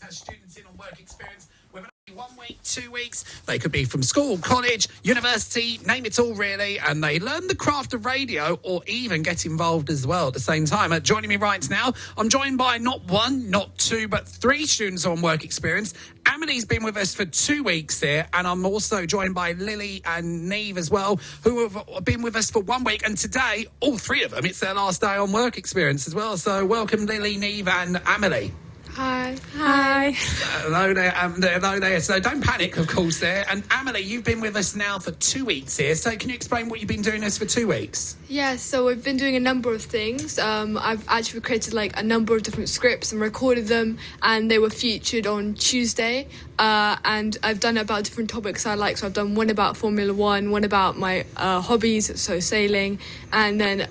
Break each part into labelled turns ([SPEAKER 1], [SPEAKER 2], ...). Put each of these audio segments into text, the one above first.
[SPEAKER 1] has students in on work experience, whether it be 1 week, 2 weeks. They could be from school, college, university, name it all really, and they learn the craft of radio or even get involved as well at the same time. Joining me right now, I'm joined by not one, not two, but three students on work experience. Amelie's been with us for 2 weeks here, and I'm also joined by Lily and Neve as well, who have been with us for 1 week, and today, all three of them, it's their last day on work experience as well. So welcome Lily, Neve and Amelie.
[SPEAKER 2] Hi. Hi.
[SPEAKER 1] Hello there. So don't panic, of course, there. And Amelie, you've been with us now for 2 weeks here. So can you explain what you've been doing this for 2 weeks?
[SPEAKER 2] Yeah, so we've been doing a number of things. I've actually created a number of different scripts and recorded them, and they were featured on Tuesday. And I've done about different topics I like. So I've done one about Formula One, one about my hobbies, so sailing, and then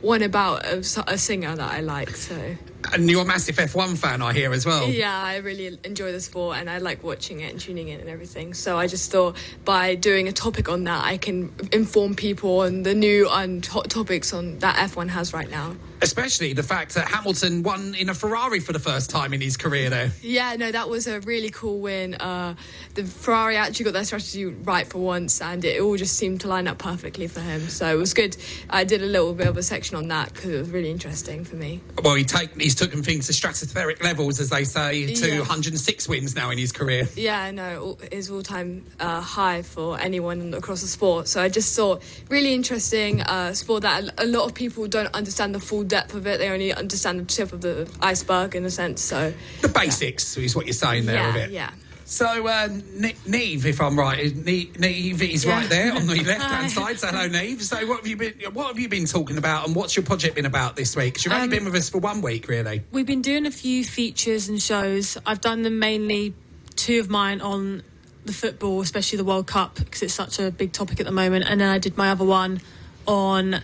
[SPEAKER 2] one about a singer that I like. So.
[SPEAKER 1] And you're a massive F1 fan, I hear, as well.
[SPEAKER 2] Yeah, I really enjoy the sport and I like watching it and tuning in and everything. So I just thought by doing a topic on that, I can inform people on the new and hot topics on that F1 has right now.
[SPEAKER 1] Especially the fact that Hamilton won in a Ferrari for the first time in his career there.
[SPEAKER 2] Yeah, no, that was a really cool win. The Ferrari actually got their strategy right for once, and it all just seemed to line up perfectly for him. So it was good. I did a little bit of a section on that because it was really interesting for me.
[SPEAKER 1] Well, he's taken things to stratospheric levels, as they say, to 106 wins now in his career.
[SPEAKER 2] Yeah, no, his all-time high for anyone across the sport. So I just thought really interesting sport that a lot of people don't understand the full depth of it. They only understand the tip of the iceberg in a sense. So
[SPEAKER 1] the basics is what you're saying there of it.
[SPEAKER 2] Yeah.
[SPEAKER 1] So Neve, if I'm right, Neve is right there on the left-hand side. So hello, Neve. So what have you been talking about, and what's your project been about this week? Because you've only been with us for 1 week, really.
[SPEAKER 3] We've been doing a few features and shows. I've done them mainly, 2 of mine on the football, especially the World Cup, because it's such a big topic at the moment. And then I did my other one on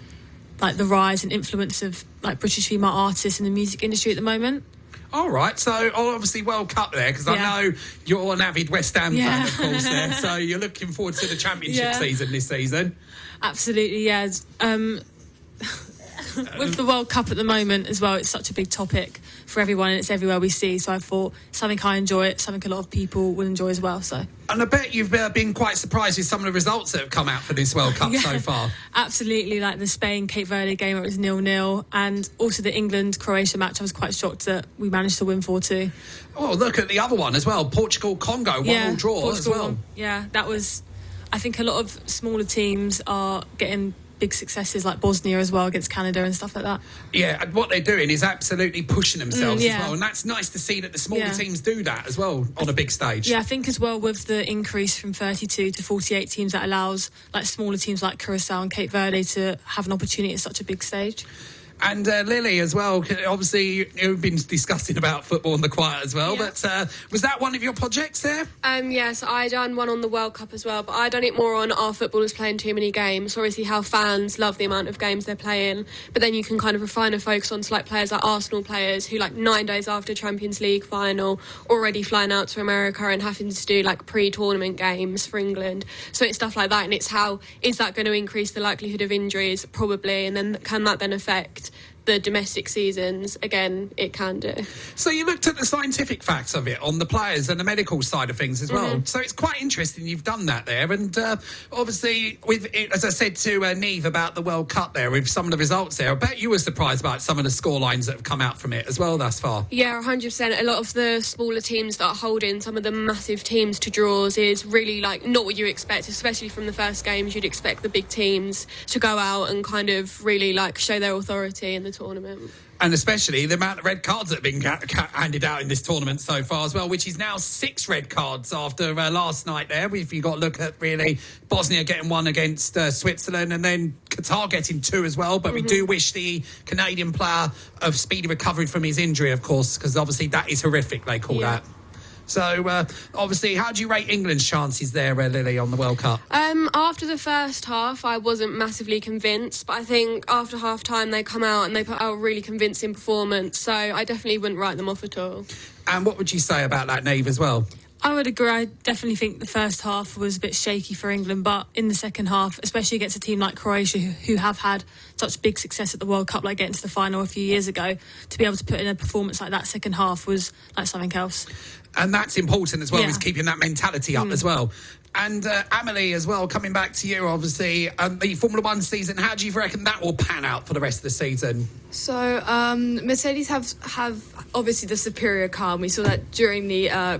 [SPEAKER 3] the rise and influence of British female artists in the music industry at the moment.
[SPEAKER 1] All right, so obviously World Cup there, because I know you're an avid West Ham fan, of course, there. So you're looking forward to the Championship season this season.
[SPEAKER 3] Absolutely, yeah. With the World Cup at the moment as well, it's such a big topic for everyone, and it's everywhere we see. So I thought something I enjoy, something a lot of people will enjoy as well. So.
[SPEAKER 1] And I bet you've been quite surprised with some of the results that have come out for this World Cup so far.
[SPEAKER 3] Absolutely, like the Spain-Cape Verde game, it was 0-0, and also the England-Croatia match, I was quite shocked that we managed to win 4-2.
[SPEAKER 1] Oh, look at the other one as well, Portugal-Congo, 1-1 draw as well.
[SPEAKER 3] Yeah, that was... I think a lot of smaller teams are getting big successes like Bosnia as well against Canada and stuff like that.
[SPEAKER 1] Yeah, and what they're doing is absolutely pushing themselves as well, and that's nice to see that the smaller teams do that as well on a big stage.
[SPEAKER 3] Yeah, I think as well with the increase from 32 to 48 teams, that allows smaller teams like Curacao and Cape Verde to have an opportunity at such a big stage.
[SPEAKER 1] And Lily as well, obviously you've been discussing about football in the quiet as well, but was that one of your projects there?
[SPEAKER 4] Yes, I done one on the World Cup as well, but I done it more on our footballers playing too many games. So obviously how fans love the amount of games they're playing, but then you can kind of refine a focus on players like Arsenal players who 9 days after Champions League final already flying out to America and having to do pre-tournament games for England. So it's stuff like that, and it's how is that going to increase the likelihood of injuries? Probably, and then can that then affect the domestic seasons? Again, it can do.
[SPEAKER 1] So you looked at the scientific facts of it on the players and the medical side of things as well. So it's quite interesting you've done that there. And obviously, with it, as I said to Neve about the World Cup there, with some of the results there, I bet you were surprised about some of the scorelines that have come out from it as well thus far.
[SPEAKER 4] Yeah, 100%. A lot of the smaller teams that are holding some of the massive teams to draws is really not what you expect, especially from the first games. You'd expect the big teams to go out and kind of really show their authority in the tournament.
[SPEAKER 1] And especially the amount of red cards that have been handed out in this tournament so far as well, which is now 6 red cards after last night there. If you've got to look at really Bosnia getting 1 against Switzerland, and then Qatar getting 2 as well. But we do wish the Canadian player of speedy recovery from his injury, of course, because obviously that is horrific, they call that. So, obviously, how do you rate England's chances there, Lily, on the World Cup?
[SPEAKER 4] After the first half, I wasn't massively convinced, but I think after half-time they come out and they put out a really convincing performance, so I definitely wouldn't write them off at all.
[SPEAKER 1] And what would you say about that, Neve, as well?
[SPEAKER 3] I would agree. I definitely think the first half was a bit shaky for England, but in the second half, especially against a team like Croatia, who have had such big success at the World Cup, like getting to the final a few years ago, to be able to put in a performance like that second half was like something else.
[SPEAKER 1] And that's important as well,
[SPEAKER 3] Yeah.
[SPEAKER 1] is keeping that mentality up as well. And Amelie, as well, coming back to you, obviously, the Formula One season, how do you reckon that will pan out for the rest of the season?
[SPEAKER 2] So Mercedes have obviously the superior car, and we saw that during the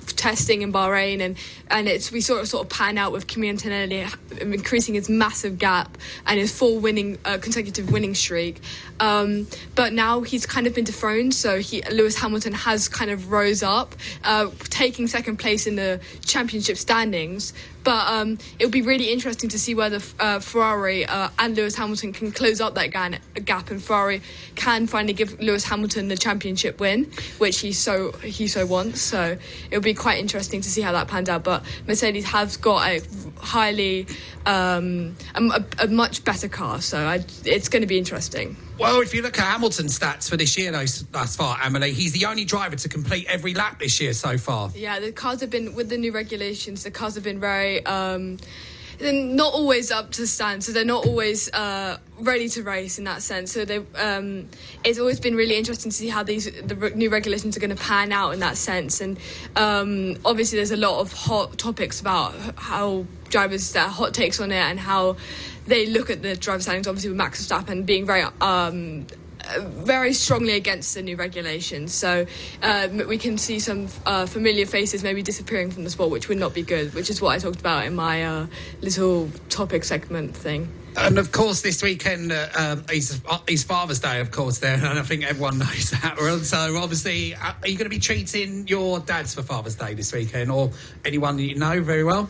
[SPEAKER 2] testing in Bahrain, and we saw it sort of pan out with Kimi Antonelli increasing his massive gap and his full consecutive winning streak. But now he's kind of been dethroned, so Lewis Hamilton has kind of rose up, taking second place in the championship standings. But it'll be really interesting to see whether Ferrari and Lewis Hamilton can close up that gap, and Ferrari can finally give Lewis Hamilton the championship win, which he so wants. So it'll be quite interesting to see how that pans out. But Mercedes has got a much better car, so it's going to be interesting.
[SPEAKER 1] Well, if you look at Hamilton's stats for this year thus far, Amelie, he's the only driver to complete every lap this year so far.
[SPEAKER 2] Yeah, the cars have been, with the new regulations, the cars have been very... they're not always up to stand, so they're not always ready to race in that sense. So it's always been really interesting to see how the new regulations are going to pan out in that sense. And obviously there's a lot of hot topics about how drivers, their hot takes on it, and how they look at the driver standings, obviously with Max Verstappen being very strongly against the new regulations. So we can see some familiar faces maybe disappearing from the sport, which would not be good, which is what I talked about in my little topic segment thing.
[SPEAKER 1] And of course, this weekend is Father's Day, of course, there, and I think everyone knows that. So obviously, are you going to be treating your dads for Father's Day this weekend, or anyone that you know very well?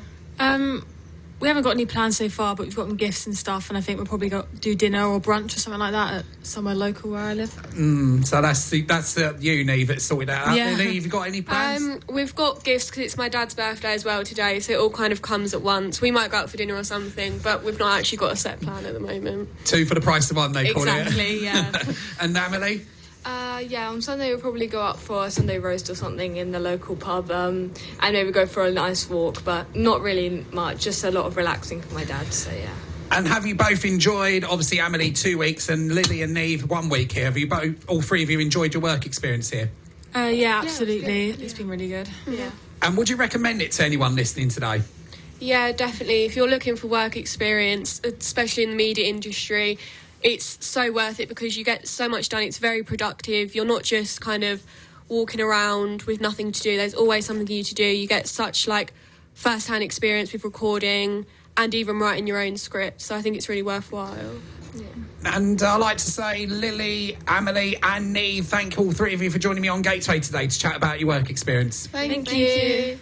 [SPEAKER 3] We haven't got any plans so far, but we've got some gifts and stuff, and I think we'll probably do dinner or brunch or something like that at somewhere local where I live.
[SPEAKER 1] So that's you, Neve, that sorted that out.
[SPEAKER 3] Yeah.
[SPEAKER 1] Lily, have you got any plans?
[SPEAKER 4] We've got gifts because it's my dad's birthday as well today, so it all kind of comes at once. We might go out for dinner or something, but we've not actually got a set plan at the moment.
[SPEAKER 1] 2 for the price of 1, they call it.
[SPEAKER 4] Exactly, yeah.
[SPEAKER 1] And Amelie?
[SPEAKER 2] Yeah, on Sunday we'll probably go out for a Sunday roast or something in the local pub, and maybe go for a nice walk, but not really much, just a lot of relaxing for my dad, so yeah.
[SPEAKER 1] And have you both enjoyed, obviously Amelie 2 weeks and Lily and Neve 1 week here, have you both, all three of you, enjoyed your work experience here?
[SPEAKER 3] Yeah, absolutely. It's been really good.
[SPEAKER 2] Yeah.
[SPEAKER 1] And would you recommend it to anyone listening today?
[SPEAKER 4] Yeah, definitely. If you're looking for work experience, especially in the media industry, it's so worth it because you get so much done. It's very productive. You're not just kind of walking around with nothing to do. There's always something for you to do. You get such first-hand experience with recording and even writing your own script. So I think it's really worthwhile. Yeah.
[SPEAKER 1] And I'd like to say, Lily, Amelie and Neve, thank all three of you for joining me on Gateway today to chat about your work experience.
[SPEAKER 2] Thank you.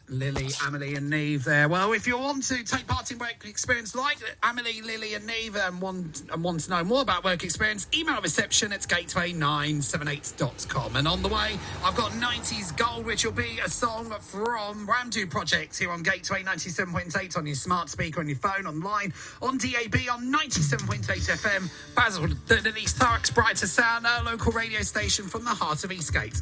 [SPEAKER 1] Lily, Amelie and Neve there. Well, if you want to take part in work experience like Amelie, Lily and Neve and want to know more about work experience, email reception at gateway978.com. And on the way, I've got 90s Gold, which will be a song from Ramdu Project here on Gateway 97.8 on your smart speaker, on your phone, online, on DAB, on 97.8 FM. Basil, the East Thurrock's Brighter Sound, a local radio station from the heart of Eastgate.